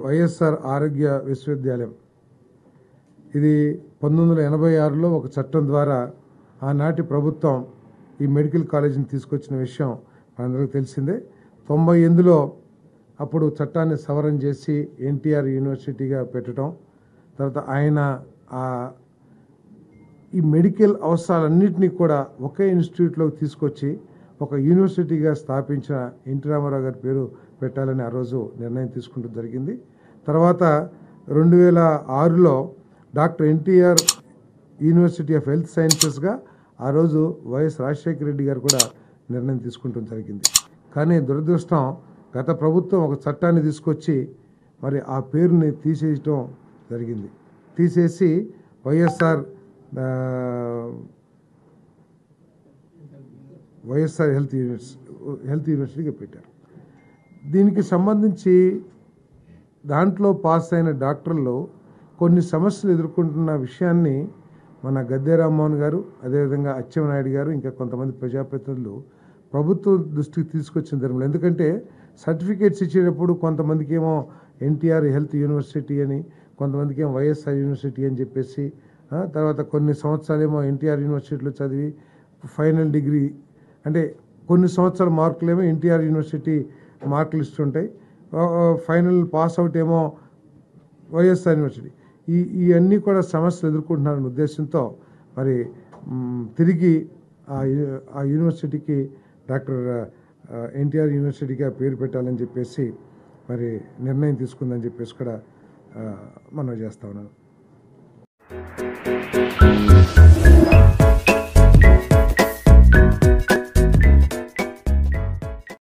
వైఎస్ఆర్ ఆరోగ్య విశ్వవిద్యాలయం ఇది 1986లో ఒక చట్టం ద్వారా ఆనాటి ప్రభుత్వం ఈ మెడికల్ కాలేజీని తీసుకొచ్చిన విషయం మనందరికీ తెలిసిందే. 98లో అప్పుడు చట్టాన్ని సవరణ చేసి ఎన్టీఆర్ యూనివర్సిటీగా పెట్టడం, తర్వాత ఆయన ఈ మెడికల్ అవసరాలన్నింటినీ కూడా ఒకే ఇన్స్టిట్యూట్లోకి తీసుకొచ్చి ఒక యూనివర్సిటీగా స్థాపించిన ఎన్టీ రామారావు గారి పేరు పెట్టాలని ఆ రోజు నిర్ణయం తీసుకుంటూ జరిగింది. తర్వాత 2006లో doctor NTR university of health సైన్సెస్గా ఆ రోజు వైఎస్ రాజశేఖర రెడ్డి గారు కూడా నిర్ణయం తీసుకుంటూ జరిగింది. కానీ దురదృష్టం, గత ప్రభుత్వం ఒక చట్టాన్ని తీసుకొచ్చి మరి ఆ పేరుని తీసేయటం జరిగింది. తీసేసి వైఎస్ఆర్ హెల్త్ యూనివర్సిటీగా పెట్టారు. దీనికి సంబంధించి దాంట్లో పాస్ అయిన డాక్టర్లు కొన్ని సమస్యలు ఎదుర్కొంటున్న విషయాన్ని మన గద్దె రామ్మోహన్ గారు, అదేవిధంగా అచ్చెన్నాయుడు గారు, ఇంకా కొంతమంది ప్రజాప్రతినిధులు ప్రభుత్వం దృష్టికి తీసుకొచ్చిన ధర్మంలో. ఎందుకంటే సర్టిఫికేట్స్ ఇచ్చేటప్పుడు కొంతమందికి ఏమో ఎన్టీఆర్ హెల్త్ యూనివర్సిటీ అని, కొంతమందికి ఏమో వైఎస్ఆర్ యూనివర్సిటీ అని చెప్పేసి, తర్వాత కొన్ని సంవత్సరాలేమో ఎన్టీఆర్ యూనివర్సిటీలో చదివి ఫైనల్ డిగ్రీ అంటే కొన్ని సంవత్సరాల మార్కులేమో ఎన్టీఆర్ యూనివర్సిటీ మార్కులు ఇస్తుంటాయి, ఫైనల్ పాస్ అవుట్ ఏమో వైఎస్ఆర్ యూనివర్సిటీ. ఇవన్నీ కూడా సమస్యలు ఎదుర్కొంటున్నారనే ఉద్దేశంతో మరి తిరిగి ఆ యూనివర్సిటీకి డాక్టర్ ఎన్టీఆర్ యూనివర్సిటీగా పేరు పెట్టాలని చెప్పేసి మరి నిర్ణయం తీసుకుందని చెప్పేసి కూడా మనం చేస్తా ఉన్నాను.